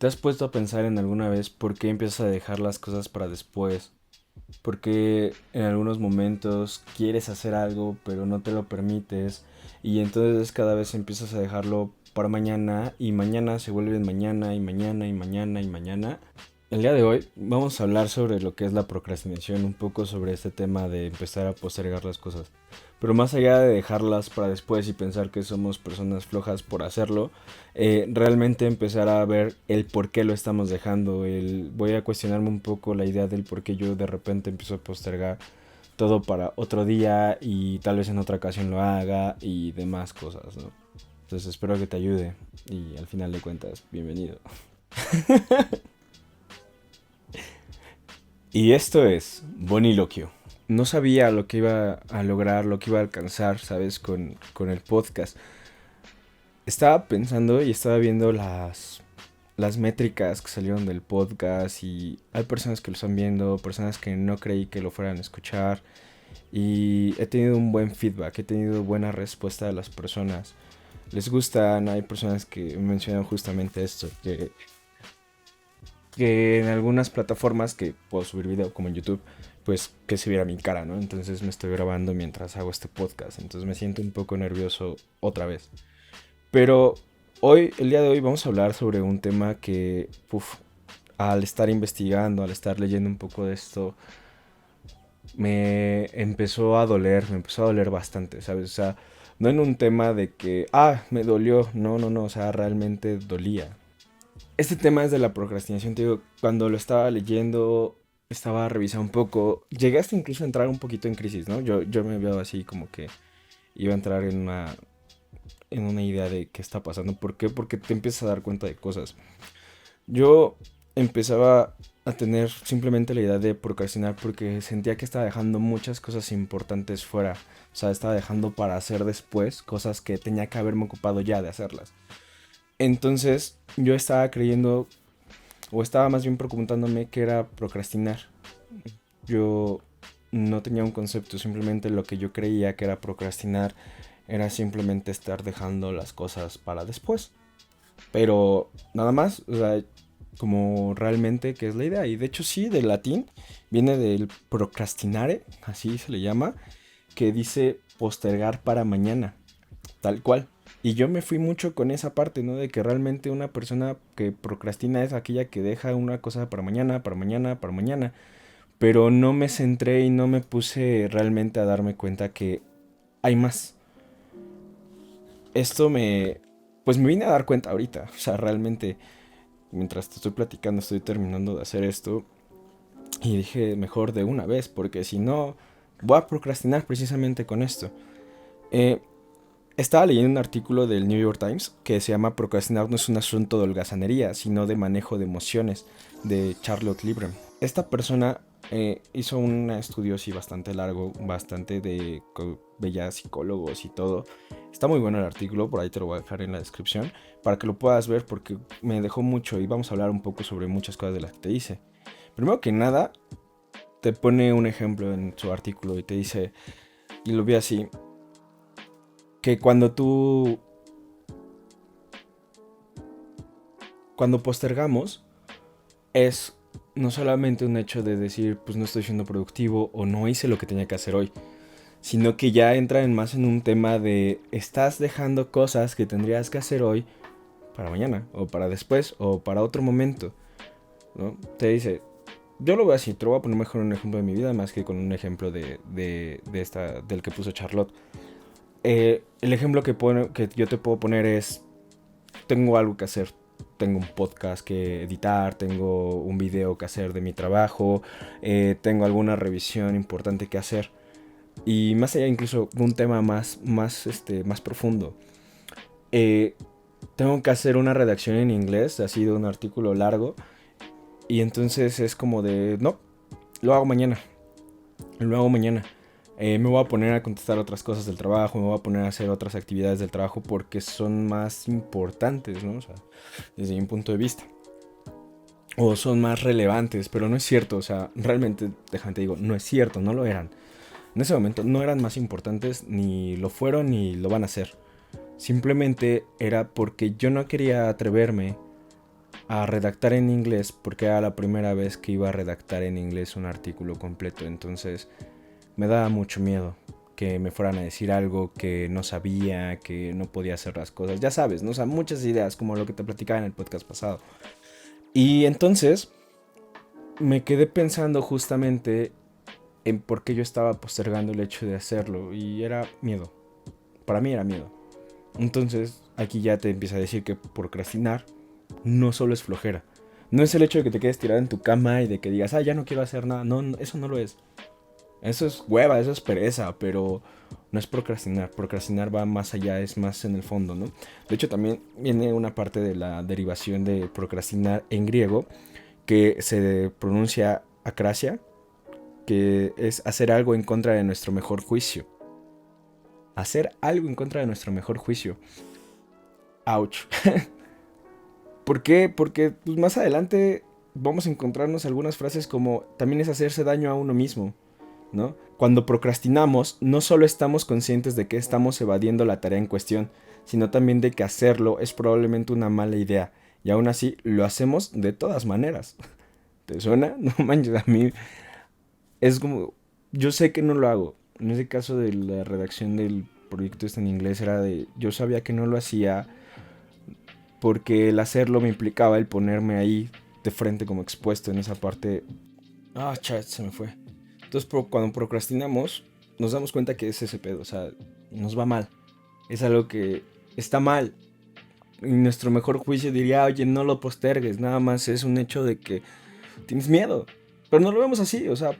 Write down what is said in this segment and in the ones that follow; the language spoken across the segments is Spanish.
¿Te has puesto a pensar en alguna vez por qué empiezas a dejar las cosas para después? ¿Por qué en algunos momentos quieres hacer algo pero no te lo permites? Y entonces cada vez empiezas a dejarlo para mañana y mañana se vuelve mañana y mañana y mañana y mañana. El día de hoy vamos a hablar sobre lo que es la procrastinación, un poco sobre este tema de empezar a postergar las cosas. Pero más allá de dejarlas para después y pensar que somos personas flojas por hacerlo, realmente empezar a ver el por qué lo estamos dejando. Voy a cuestionarme un poco la idea del por qué yo de repente empiezo a postergar todo para otro día y tal vez en otra ocasión lo haga y demás cosas, ¿no? Entonces espero que te ayude y al final de cuentas, bienvenido. Y esto es Boniloquio. No sabía lo que iba a lograr, lo que iba a alcanzar, ¿sabes? Con el podcast. Estaba pensando y estaba viendo las métricas que salieron del podcast y hay personas que lo están viendo, personas que no creí que lo fueran a escuchar y he tenido un buen feedback, he tenido buena respuesta de las personas. Les gustan, hay personas que mencionan justamente esto, que en algunas plataformas que puedo subir video como en YouTube, pues que se viera mi cara, ¿no? Entonces me estoy grabando mientras hago este podcast, entonces me siento un poco nervioso otra vez. Pero el día de hoy vamos a hablar sobre un tema que, al estar investigando, al estar leyendo un poco de esto, me empezó a doler bastante, ¿sabes? O sea, no en un tema de que, me dolió, no, no, no, o sea, realmente dolía. Este tema es de la procrastinación, te digo, cuando lo estaba leyendo, estaba revisando un poco, llegué hasta incluso a entrar un poquito en crisis, ¿no? Yo me veo así como que iba a entrar en una idea de qué está pasando. ¿Por qué? Porque te empiezas a dar cuenta de cosas. Yo empezaba a tener simplemente la idea de procrastinar porque sentía que estaba dejando muchas cosas importantes fuera. O sea, estaba dejando para hacer después cosas que tenía que haberme ocupado ya de hacerlas. Entonces yo estaba creyendo, o estaba más bien preguntándome qué era procrastinar. Yo no tenía un concepto, simplemente lo que yo creía que era procrastinar era simplemente estar dejando las cosas para después. Pero nada más, o sea, como realmente que es la idea. Y de hecho sí, del latín, viene del procrastinare, así se le llama, que dice postergar para mañana, tal cual. Y yo me fui mucho con esa parte, ¿no? De que realmente una persona que procrastina es aquella que deja una cosa para mañana, para mañana, para mañana. Pero no me centré y no me puse realmente a darme cuenta que hay más. Esto pues me vine a dar cuenta ahorita. O sea, realmente, mientras te estoy platicando, estoy terminando de hacer esto. Y dije, mejor de una vez, porque si no, voy a procrastinar precisamente con esto. Eh, Estaba leyendo un artículo del New York Times que se llama Procrastinar no es un asunto de holgazanería, sino de manejo de emociones, de Charlotte Librem. Esta persona hizo un estudio así bastante largo, bastante veía psicólogos y todo. Está muy bueno el artículo, por ahí te lo voy a dejar en la descripción, para que lo puedas ver porque me dejó mucho y vamos a hablar un poco sobre muchas cosas de las que te dice. Primero que nada, te pone un ejemplo en su artículo y te dice, y lo vi así, que cuando postergamos es no solamente un hecho de decir, pues no estoy siendo productivo o no hice lo que tenía que hacer hoy, sino que ya entra más en un tema de estás dejando cosas que tendrías que hacer hoy para mañana o para después o para otro momento, ¿no? Te dice, yo lo veo así, te lo voy a poner mejor un ejemplo de mi vida más que con un ejemplo del que puso Charlotte. El ejemplo que yo te puedo poner es, tengo algo que hacer, tengo un podcast que editar, tengo un video que hacer de mi trabajo, tengo alguna revisión importante que hacer. Y más allá incluso de un tema más profundo. Eh, Tengo que hacer una redacción en inglés, así de un artículo largo. Y entonces es como de, no, lo hago mañana. Lo hago mañana. Me voy a poner a contestar otras cosas del trabajo, me voy a poner a hacer otras actividades del trabajo porque son más importantes, ¿no? O sea, desde mi punto de vista. O son más relevantes, pero no es cierto, o sea, realmente, déjame te digo, no es cierto, no lo eran. En ese momento no eran más importantes, ni lo fueron, ni lo van a ser. Simplemente era porque yo no quería atreverme a redactar en inglés porque era la primera vez que iba a redactar en inglés un artículo completo. Entonces me daba mucho miedo que me fueran a decir algo que no sabía, que no podía hacer las cosas. Ya sabes, ¿no? O sea, muchas ideas como lo que te platicaba en el podcast pasado. Y entonces me quedé pensando justamente en por qué yo estaba postergando el hecho de hacerlo. Y era miedo. Para mí era miedo. Entonces aquí ya te empieza a decir que procrastinar no solo es flojera. No es el hecho de que te quedes tirado en tu cama y de que digas, ya no quiero hacer nada. No, eso no lo es. Eso es hueva, eso es pereza, pero no es procrastinar. Procrastinar va más allá, es más en el fondo, ¿no? De hecho, también viene una parte de la derivación de procrastinar en griego, que se pronuncia acrasia, que es hacer algo en contra de nuestro mejor juicio. Hacer algo en contra de nuestro mejor juicio. Ouch. ¿Por qué? Porque pues, más adelante vamos a encontrarnos algunas frases como también es hacerse daño a uno mismo, ¿no? Cuando procrastinamos, no solo estamos conscientes de que estamos evadiendo la tarea en cuestión, sino también de que hacerlo es probablemente una mala idea, y aún así lo hacemos de todas maneras. ¿Te suena? No manches, a mí es como, yo sé que no lo hago. En ese caso de la redacción del proyecto este en inglés era de, yo sabía que no lo hacía porque el hacerlo me implicaba el ponerme ahí de frente como expuesto en esa parte. Chat, se me fue. Entonces cuando procrastinamos nos damos cuenta que es ese pedo, o sea, nos va mal. Es algo que está mal. Y nuestro mejor juicio diría, oye, no lo postergues, nada más es un hecho de que tienes miedo. Pero no lo vemos así, o sea,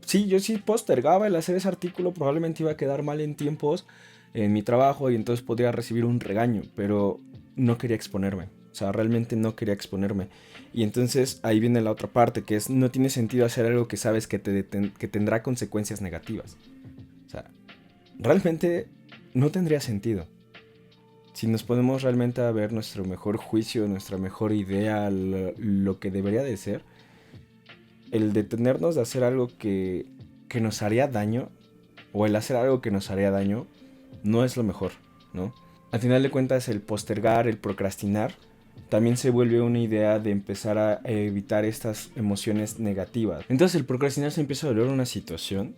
sí, yo sí postergaba el hacer ese artículo, probablemente iba a quedar mal en tiempos en mi trabajo y entonces podría recibir un regaño, pero no quería exponerme. O sea, realmente no quería exponerme. Y entonces ahí viene la otra parte, que es no tiene sentido hacer algo que sabes que tendrá consecuencias negativas. O sea, realmente no tendría sentido. Si nos ponemos realmente a ver nuestro mejor juicio, nuestra mejor idea, lo que debería de ser, el detenernos de hacer algo que nos haría daño, o el hacer algo que nos haría daño, no es lo mejor, ¿no? Al final de cuentas, el postergar, el procrastinar, también se vuelve una idea de empezar a evitar estas emociones negativas. Entonces el procrastinar se empieza a volver una situación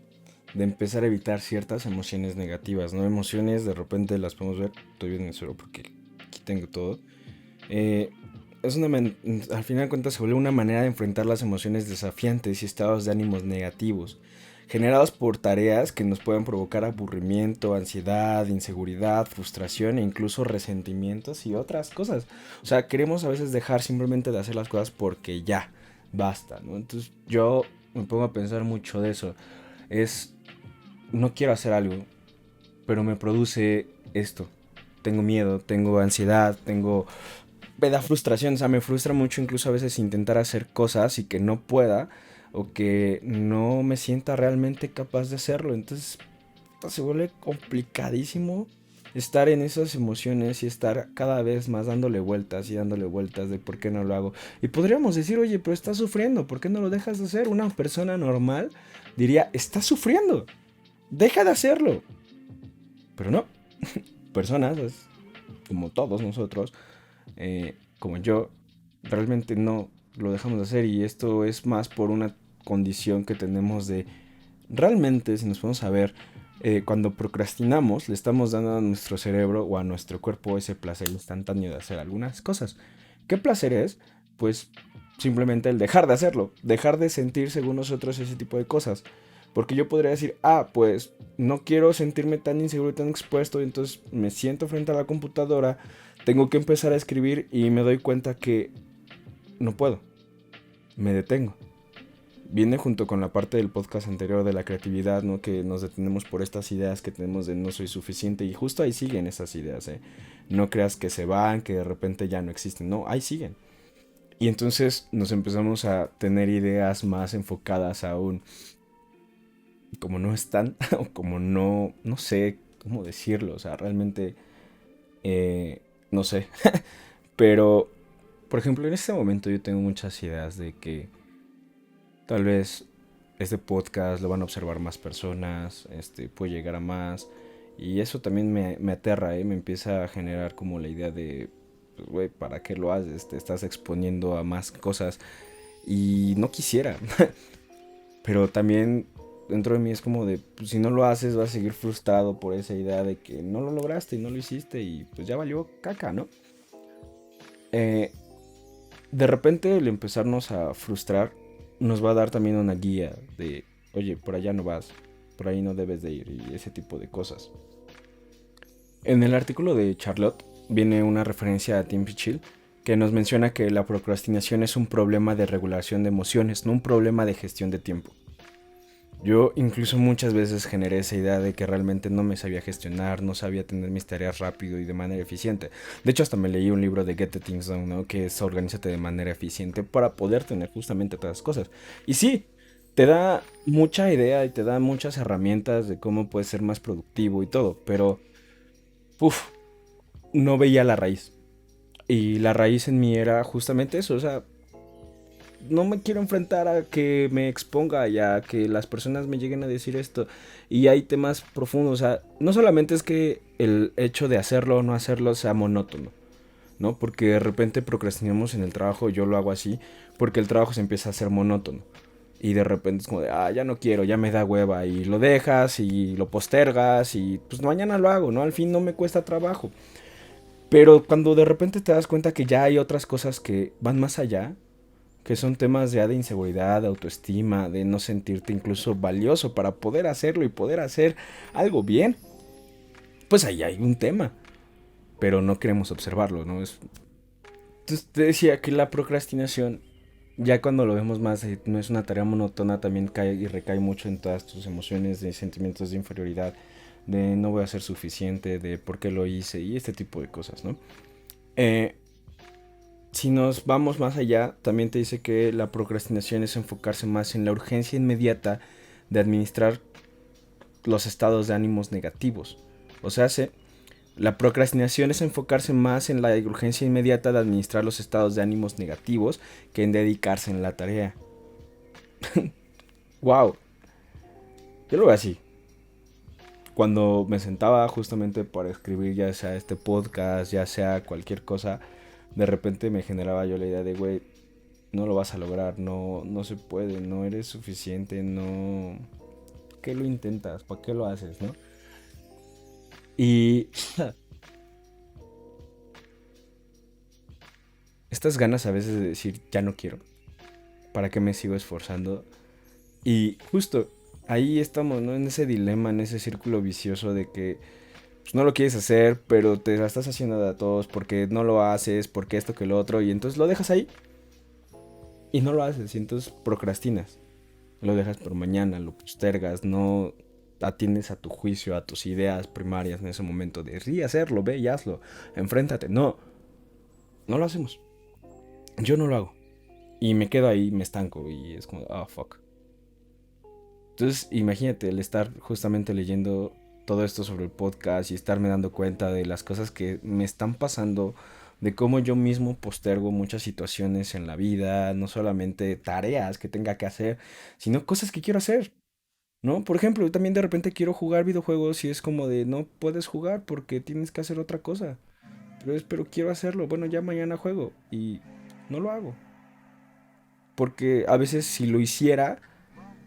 de empezar a evitar ciertas emociones negativas, ¿no? Emociones de repente las podemos ver, estoy bien en cero porque aquí tengo todo. Eh, al final de cuentas se vuelve una manera de enfrentar las emociones desafiantes y estados de ánimos negativos, generados por tareas que nos pueden provocar aburrimiento, ansiedad, inseguridad, frustración e incluso resentimientos y otras cosas. O sea, queremos a veces dejar simplemente de hacer las cosas porque ya, basta, ¿no? Entonces yo me pongo a pensar mucho de eso. Es, no quiero hacer algo, pero me produce esto. Tengo miedo, tengo ansiedad, me da frustración, o sea, me frustra mucho incluso a veces intentar hacer cosas y que no pueda o que no me sienta realmente capaz de hacerlo. Entonces se vuelve complicadísimo estar en esas emociones y estar cada vez más dándole vueltas y dándole vueltas de por qué no lo hago. Y podríamos decir, oye, pero estás sufriendo, ¿por qué no lo dejas de hacer? Una persona normal diría, estás sufriendo, deja de hacerlo. Pero no, personas, como todos nosotros, como yo, realmente no lo dejamos de hacer y esto es más por una condición que tenemos de realmente, si nos podemos saber, cuando procrastinamos le estamos dando a nuestro cerebro o a nuestro cuerpo ese placer instantáneo de hacer algunas cosas. ¿Qué placer es? Pues simplemente el dejar de hacerlo, dejar de sentir según nosotros ese tipo de cosas. Porque yo podría decir, pues no quiero sentirme tan inseguro y tan expuesto, y entonces me siento frente a la computadora, tengo que empezar a escribir y me doy cuenta que no puedo, me detengo. Viene junto con la parte del podcast anterior de la creatividad, ¿no? Que nos detenemos por estas ideas que tenemos de no soy suficiente y justo ahí siguen esas ideas, ¿eh? No creas que se van, que de repente ya no existen, no, ahí siguen. Y entonces nos empezamos a tener ideas más enfocadas aún como no están, o como no sé cómo decirlo, o sea, realmente, no sé. Pero, por ejemplo, en este momento yo tengo muchas ideas de que tal vez este podcast lo van a observar más personas, puede llegar a más. Y eso también me aterra, ¿eh? Me empieza a generar como la idea de, pues, güey, ¿para qué lo haces? Te estás exponiendo a más cosas y no quisiera. Pero también dentro de mí es como de, pues, si no lo haces vas a seguir frustrado por esa idea de que no lo lograste y no lo hiciste y pues ya valió caca, ¿no? Eh, de repente el empezarnos a frustrar nos va a dar también una guía de, oye, por allá no vas, por ahí no debes de ir y ese tipo de cosas. En el artículo de Charlotte viene una referencia a Tim Pichil que nos menciona que la procrastinación es un problema de regulación de emociones, no un problema de gestión de tiempo. Yo incluso muchas veces generé esa idea de que realmente no me sabía gestionar, no sabía tener mis tareas rápido y de manera eficiente. De hecho, hasta me leí un libro de Get the Things Done, ¿no? Que es Organízate de manera eficiente para poder tener justamente todas las cosas. Y sí, te da mucha idea y te da muchas herramientas de cómo puedes ser más productivo y todo, pero, uff, no veía la raíz. Y la raíz en mí era justamente eso, o sea, no me quiero enfrentar a que me exponga y a que las personas me lleguen a decir esto. Y hay temas profundos, o sea, no solamente es que el hecho de hacerlo o no hacerlo sea monótono, ¿no? Porque de repente procrastinamos en el trabajo, yo lo hago así, porque el trabajo se empieza a hacer monótono. Y de repente es como de, ya no quiero, ya me da hueva. Y lo dejas y lo postergas y pues mañana lo hago, ¿no? Al fin no me cuesta trabajo. Pero cuando de repente te das cuenta que ya hay otras cosas que van más allá, que son temas ya de inseguridad, de autoestima, de no sentirte incluso valioso para poder hacerlo y poder hacer algo bien, pues ahí hay un tema, pero no queremos observarlo, ¿no? Entonces te decía que la procrastinación, ya cuando lo vemos más, no es una tarea monótona, también cae y recae mucho en todas tus emociones de sentimientos de inferioridad, de no voy a ser suficiente, de por qué lo hice y este tipo de cosas, ¿no? Eh, Si nos vamos más allá, también te dice que la procrastinación es enfocarse más en la urgencia inmediata de administrar los estados de ánimos negativos. O sea, la procrastinación es enfocarse más en la urgencia inmediata de administrar los estados de ánimos negativos que en dedicarse en la tarea. Wow, yo lo veo así. Cuando me sentaba justamente para escribir ya sea este podcast, ya sea cualquier cosa, de repente me generaba yo la idea de, güey, no lo vas a lograr, no, no se puede, no eres suficiente, no... ¿Qué lo intentas? ¿Para qué lo haces, no? Y estas ganas a veces de decir, ya no quiero, ¿para qué me sigo esforzando? Y justo ahí estamos, ¿no? En ese dilema, en ese círculo vicioso de que pues, no lo quieres hacer, pero te la estás haciendo de a todos porque no lo haces, porque esto que lo otro, y entonces lo dejas ahí y no lo haces, y entonces procrastinas. Lo dejas por mañana, lo postergas, no atiendes a tu juicio, a tus ideas primarias en ese momento de sí, hacerlo, ve y hazlo, enfréntate. No, no lo hacemos. Yo no lo hago. Y me quedo ahí, me estanco y es como, fuck. Entonces, imagínate el estar justamente leyendo todo esto sobre el podcast y estarme dando cuenta de las cosas que me están pasando, de cómo yo mismo postergo muchas situaciones en la vida, no solamente tareas que tenga que hacer, sino cosas que quiero hacer. ¿No? Por ejemplo, yo también de repente quiero jugar videojuegos y es como de no puedes jugar porque tienes que hacer otra cosa. Pero quiero hacerlo. Bueno, ya mañana juego y no lo hago. Porque a veces si lo hiciera,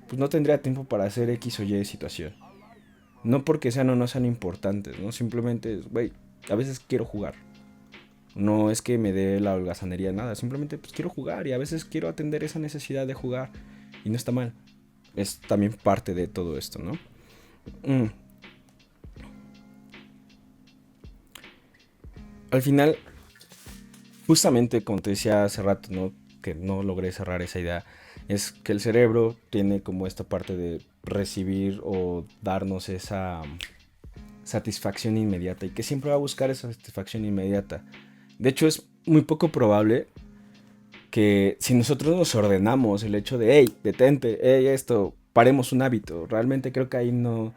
pues no tendría tiempo para hacer X o Y situación. No porque sean o no sean importantes, ¿no? Simplemente, güey, a veces quiero jugar. No es que me dé la holgazanería, nada. Simplemente pues quiero jugar y a veces quiero atender esa necesidad de jugar. Y no está mal. Es también parte de todo esto, ¿no? Mm. Al final, justamente como te decía hace rato, ¿no? Que no logré cerrar esa idea, es que el cerebro tiene como esta parte de recibir o darnos esa satisfacción inmediata y que siempre va a buscar esa satisfacción inmediata. De hecho, es muy poco probable que si nosotros nos ordenamos el hecho de, hey, detente, hey, esto, paremos un hábito, realmente creo que ahí no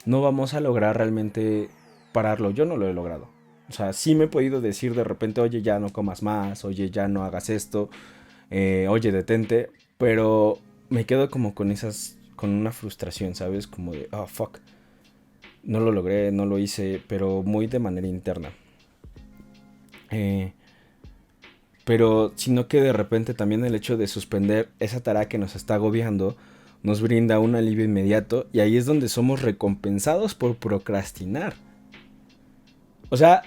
vamos a lograr realmente pararlo. Yo no lo he logrado. O sea, sí me he podido decir de repente, oye, ya no comas más, oye, ya no hagas esto, oye, detente, pero me quedo como con con una frustración, ¿sabes? Como de, fuck, no lo logré, no lo hice, pero muy de manera interna. pero sino que de repente también el hecho de suspender esa tarea que nos está agobiando nos brinda un alivio inmediato y ahí es donde somos recompensados por procrastinar. O sea,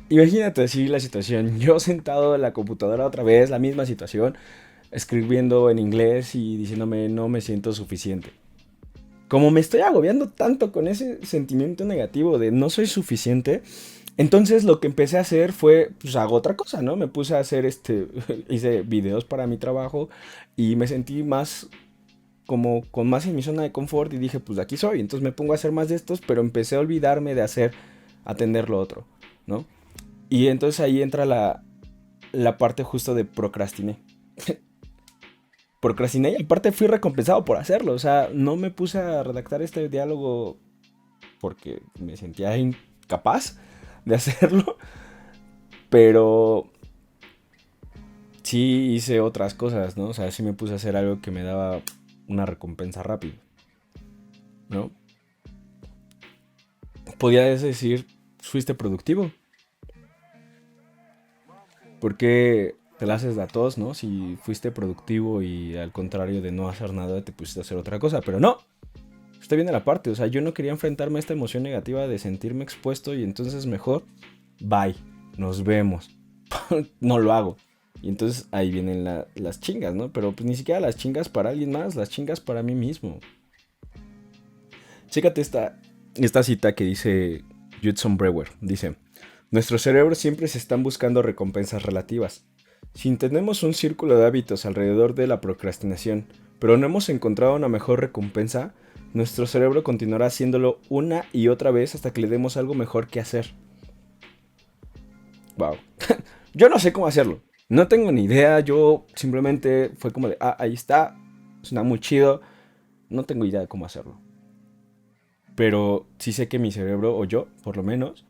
imagínate así la situación, yo sentado en la computadora otra vez, la misma situación, escribiendo en inglés y diciéndome no me siento suficiente. Como me estoy agobiando tanto con ese sentimiento negativo de no soy suficiente, entonces lo que empecé a hacer fue, pues hago otra cosa, ¿no? Me puse a hacer hice videos para mi trabajo y me sentí más como con más en mi zona de confort y dije, pues de aquí soy. Entonces me pongo a hacer más de estos, pero empecé a olvidarme de atender lo otro, ¿no? Y entonces ahí entra la parte justo de procrastiné. Procrastiné y aparte fui recompensado por hacerlo. O sea, no me puse a redactar este diálogo porque me sentía incapaz de hacerlo. Pero sí hice otras cosas, ¿no? O sea, sí me puse a hacer algo que me daba una recompensa rápido, ¿no? Podías decir, fuiste productivo. Porque te la haces de a todos, ¿no? Si fuiste productivo y al contrario de no hacer nada, te pusiste a hacer otra cosa. Pero no, está bien de la parte. O sea, yo no quería enfrentarme a esta emoción negativa de sentirme expuesto y entonces mejor, bye, nos vemos. No lo hago. Y entonces ahí vienen las chingas, ¿no? Pero pues ni siquiera las chingas para alguien más, las chingas para mí mismo. Chécate esta cita que dice Judson Brewer. Dice, nuestros cerebros siempre se están buscando recompensas relativas. Si tenemos un círculo de hábitos alrededor de la procrastinación, pero no hemos encontrado una mejor recompensa, nuestro cerebro continuará haciéndolo una y otra vez hasta que le demos algo mejor que hacer. Wow. Yo no sé cómo hacerlo. No tengo ni idea. Yo simplemente fue como de, ahí está. Suena muy chido. No tengo idea de cómo hacerlo. Pero sí sé que mi cerebro, o yo, por lo menos,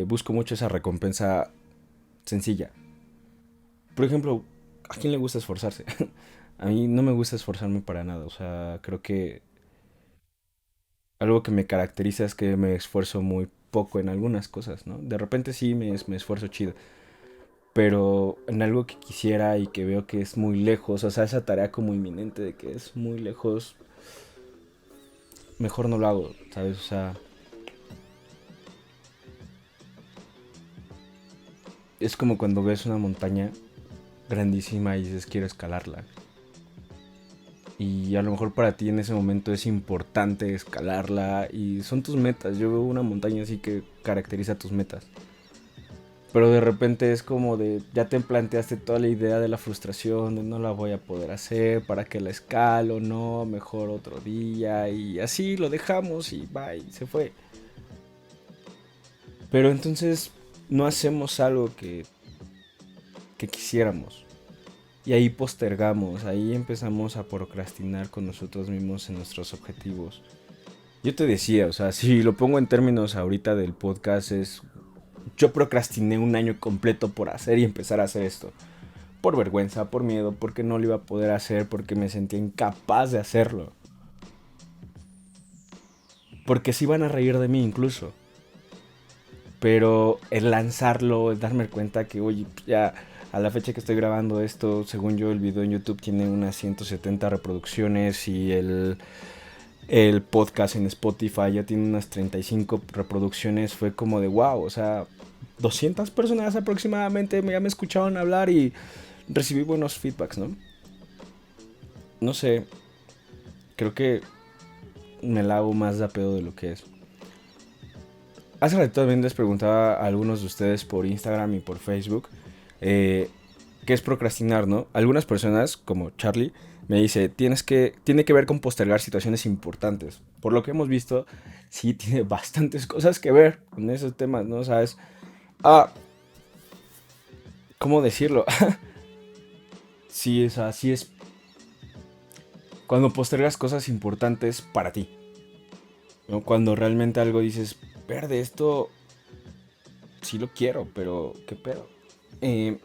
busco mucho esa recompensa sencilla. Por ejemplo, ¿a quién le gusta esforzarse? A mí no me gusta esforzarme para nada. O sea, creo que algo que me caracteriza es que me esfuerzo muy poco en algunas cosas, ¿no? De repente sí me esfuerzo chido. Pero en algo que quisiera y que veo que es muy lejos, o sea, esa tarea como inminente de que es muy lejos, mejor no lo hago, ¿sabes? O sea, es como cuando ves una montaña grandísima y dices quiero escalarla. Y a lo mejor para ti en ese momento es importante escalarla y son tus metas. Yo veo una montaña así que caracteriza tus metas. Pero de repente es como de, ya te planteaste toda la idea de la frustración, de no la voy a poder hacer, para que la escalo, no, mejor otro día, y así lo dejamos y bye, se fue. Pero entonces no hacemos algo que quisiéramos. Y ahí postergamos, ahí empezamos a procrastinar con nosotros mismos en nuestros objetivos. Yo te decía, o sea, si lo pongo en términos ahorita del podcast es, yo procrastiné un año completo por hacer y empezar a hacer esto. Por vergüenza, por miedo, porque no lo iba a poder hacer, porque me sentía incapaz de hacerlo. Porque se iban a reír de mí incluso. Pero el lanzarlo, el darme cuenta que, oye, ya a la fecha que estoy grabando esto, según yo el video en YouTube tiene unas 170 reproducciones y el podcast en Spotify ya tiene unas 35 reproducciones, fue como de wow, o sea, 200 personas aproximadamente ya me escucharon hablar y recibí buenos feedbacks, ¿no? No sé, creo que me la hago más de a pedo de lo que es. Hace rato también les preguntaba a algunos de ustedes por Instagram y por Facebook qué es procrastinar, ¿no? Algunas personas, como Charlie, me dice, tiene que ver con postergar situaciones importantes. Por lo que hemos visto, sí tiene bastantes cosas que ver con esos temas, ¿no? ¿Sabes? Ah, ¿cómo decirlo? Sí, es así es cuando postergas cosas importantes para ti, ¿no? Cuando realmente algo dices, verde, esto sí lo quiero, pero ¿qué pedo? Eh,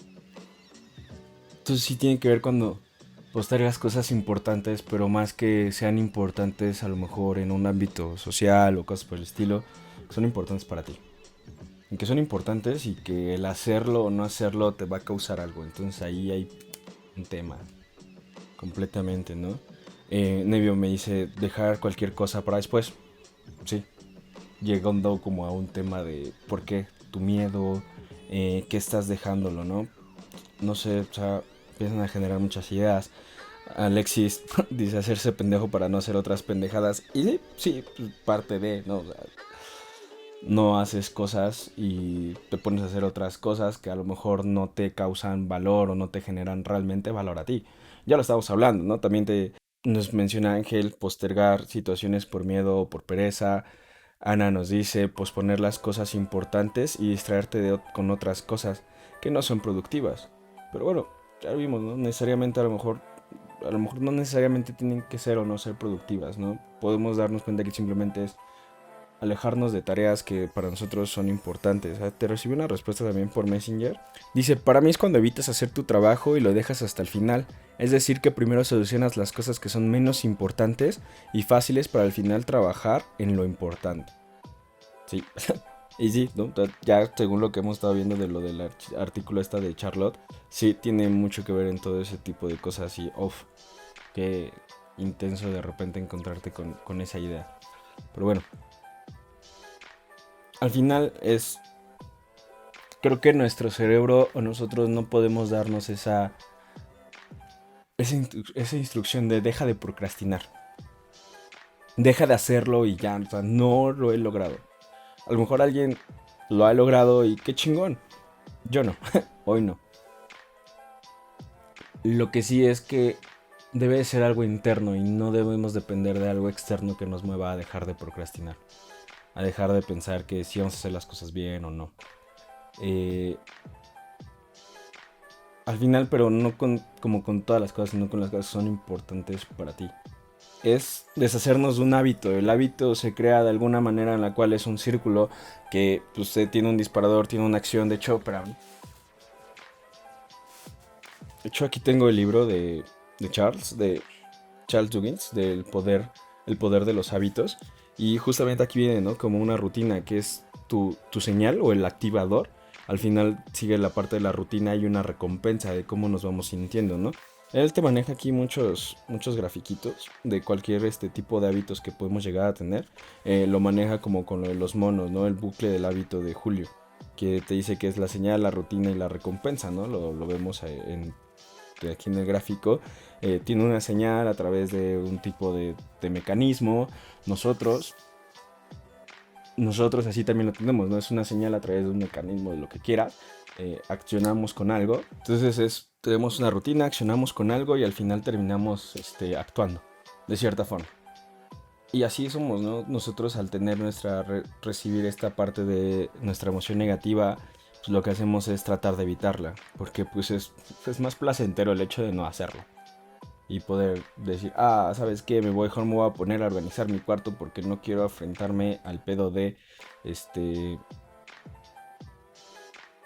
entonces sí tiene que ver cuando postergas cosas importantes, pero más que sean importantes a lo mejor en un ámbito social o cosas por el estilo, son importantes para ti. en que son importantes y que el hacerlo o no hacerlo te va a causar algo. Entonces ahí hay un tema completamente, ¿no? Nevio me dice dejar cualquier cosa para después. Sí, llegando como a un tema de por qué tu miedo, qué estás dejándolo, ¿no? No sé, o sea, empiezan a generar muchas ideas. Alexis dice hacerse pendejo para no hacer otras pendejadas. Y sí, sí, pues, parte de, ¿no? O sea, no haces cosas y te pones a hacer otras cosas que a lo mejor no te causan valor o no te generan realmente valor a ti. Ya lo estamos hablando, ¿no? También nos menciona Ángel postergar situaciones por miedo o por pereza. Ana nos dice posponer las cosas importantes y distraerte con otras cosas que no son productivas. Pero bueno, ya lo vimos, ¿no? Necesariamente a lo mejor no necesariamente tienen que ser o no ser productivas, ¿no? Podemos darnos cuenta que simplemente es alejarnos de tareas que para nosotros son importantes. Te recibí una respuesta también por Messenger. Dice, para mí es cuando evitas hacer tu trabajo y lo dejas hasta el final. Es decir, que primero solucionas las cosas que son menos importantes y fáciles para al final trabajar en lo importante. Sí. Y sí, ¿no? Ya según lo que hemos estado viendo de lo del artículo esta de Charlotte, sí tiene mucho que ver en todo ese tipo de cosas y, qué intenso de repente encontrarte con esa idea. Pero bueno, al final creo que nuestro cerebro o nosotros no podemos darnos esa instrucción de deja de procrastinar. Deja de hacerlo y ya, o sea, no lo he logrado. A lo mejor alguien lo ha logrado y qué chingón. Yo no, hoy no. Lo que sí es que debe ser algo interno y no debemos depender de algo externo que nos mueva a dejar de procrastinar. A dejar de pensar que si vamos a hacer las cosas bien o no. Eh, Al final, pero no como con todas las cosas, sino con las cosas que son importantes para ti. Es deshacernos de un hábito. El hábito se crea de alguna manera en la cual es un círculo que pues, tiene un disparador, tiene una acción. De hecho aquí tengo el libro de Charles Duggins, el poder de los hábitos. Y justamente aquí viene, ¿no? Como una rutina que es tu señal o el activador. Al final sigue la parte de la rutina y una recompensa de cómo nos vamos sintiendo, ¿no? Él te maneja aquí muchos grafiquitos de cualquier tipo de hábitos que podemos llegar a tener. Lo maneja como con lo de los monos, ¿no? El bucle del hábito de Julio, que te dice que es la señal, la rutina y la recompensa, ¿no? Lo vemos aquí en el gráfico. Tiene una señal a través de un tipo de mecanismo. Nosotros, nosotros así también lo tenemos, ¿no? Es una señal a través de un mecanismo de lo que quieras. Accionamos con algo. Entonces tenemos una rutina, accionamos con algo y al final terminamos actuando, de cierta forma. Y así somos, ¿no? Nosotros al tener recibir esta parte de nuestra emoción negativa, pues lo que hacemos es tratar de evitarla, porque pues es más placentero el hecho de no hacerlo. Y poder decir, ¿sabes qué? Mejor me voy a poner a organizar mi cuarto porque no quiero enfrentarme al pedo este,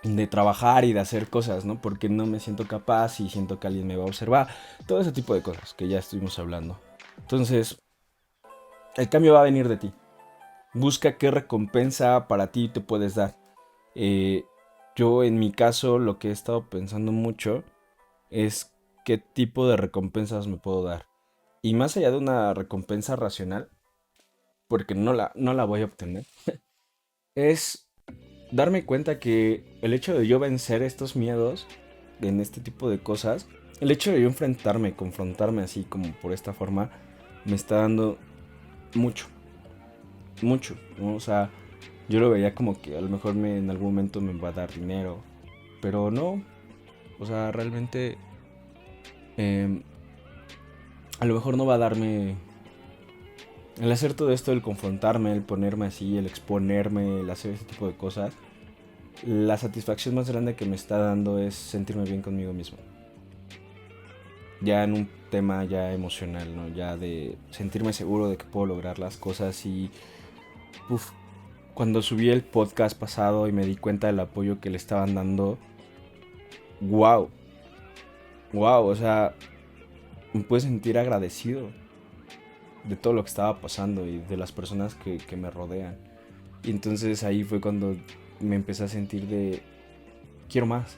de trabajar y de hacer cosas, ¿no? Porque no me siento capaz y siento que alguien me va a observar. Todo ese tipo de cosas que ya estuvimos hablando. Entonces, el cambio va a venir de ti. Busca qué recompensa para ti te puedes dar. Eh, yo en mi caso lo que he estado pensando mucho es qué tipo de recompensas me puedo dar. Y más allá de una recompensa racional, porque no la voy a obtener, es darme cuenta que el hecho de yo vencer estos miedos en este tipo de cosas, el hecho de yo enfrentarme, confrontarme así como por esta forma, me está dando mucho, mucho, ¿no? O sea, yo lo veía como que a lo mejor en algún momento me va a dar dinero, pero no, o sea, realmente eh, a lo mejor no va a darme el hacer todo esto, el confrontarme, el ponerme así, el exponerme, el hacer ese tipo de cosas. La satisfacción más grande que me está dando es sentirme bien conmigo mismo. Ya en un tema ya emocional, ¿no? Ya de sentirme seguro de que puedo lograr las cosas y... Uf, cuando subí el podcast pasado y me di cuenta del apoyo que le estaban dando, wow, wow, o sea, me pude sentir agradecido de todo lo que estaba pasando y de las personas que me rodean. Y entonces ahí fue cuando me empecé a sentir de, quiero más,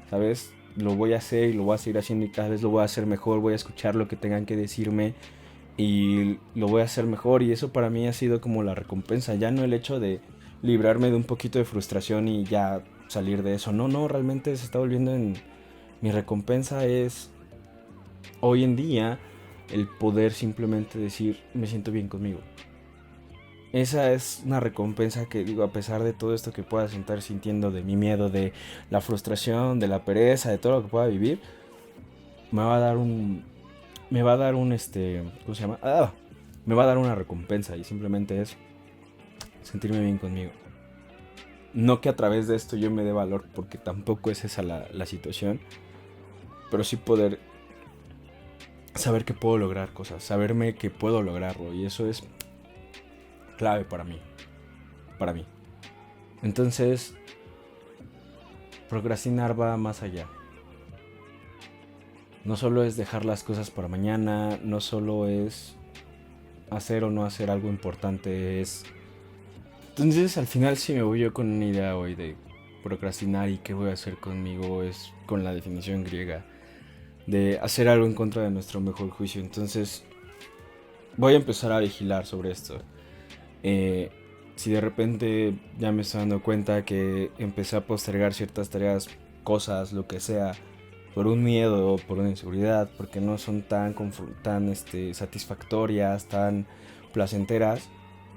¿sabes? Lo voy a hacer y lo voy a seguir haciendo y cada vez lo voy a hacer mejor, voy a escuchar lo que tengan que decirme y lo voy a hacer mejor y eso para mí ha sido como la recompensa, ya no el hecho de librarme de un poquito de frustración y ya salir de eso, no, no, realmente se está volviendo en mi recompensa es hoy en día el poder simplemente decir me siento bien conmigo. Esa es una recompensa que digo, a pesar de todo esto que pueda estar sintiendo, de mi miedo, de la frustración, de la pereza, de todo lo que pueda vivir, me va a dar un, me va a dar un, ¿cómo se llama? Me va a dar una recompensa y simplemente es sentirme bien conmigo. No que a través de esto yo me dé valor, porque tampoco es esa la situación, pero sí poder saber que puedo lograr cosas, saberme que puedo lograrlo y eso es clave para mí, para mí. Entonces, procrastinar va más allá. No solo es dejar las cosas para mañana, no solo es hacer o no hacer algo importante, es... Entonces, al final sí me voy yo con una idea hoy de procrastinar y qué voy a hacer conmigo es con la definición griega de hacer algo en contra de nuestro mejor juicio. Entonces, voy a empezar a vigilar sobre esto. Eh, si de repente ya me estoy dando cuenta que empecé a postergar ciertas tareas, cosas, lo que sea, por un miedo o por una inseguridad, porque no son tan satisfactorias, tan placenteras,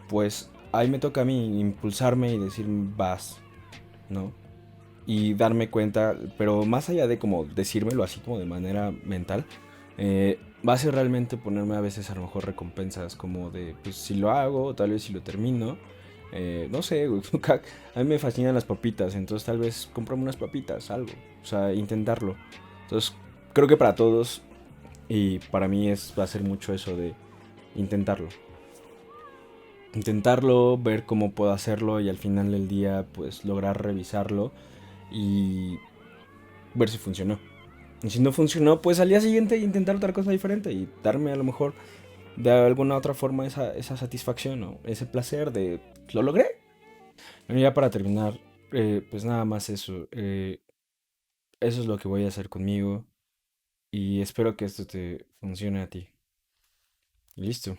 pues ahí me toca a mí impulsarme y decir vas, ¿no? Y darme cuenta, pero más allá de como decírmelo así como de manera mental, va a ser realmente ponerme a veces a lo mejor recompensas como de, pues si lo hago, tal vez si lo termino, no sé, a mí me fascinan las papitas, entonces tal vez comprarme unas papitas, algo, o sea, intentarlo. Entonces creo que para todos y para mí va a ser mucho eso de intentarlo. Intentarlo, ver cómo puedo hacerlo y al final del día pues lograr revisarlo y ver si funcionó. Y si no funcionó, pues al día siguiente intentar otra cosa diferente y darme a lo mejor de alguna otra forma esa satisfacción o ese placer de lo logré. Bueno, ya para terminar, pues nada más eso. Eso es lo que voy a hacer conmigo y espero que esto te funcione a ti. Y listo.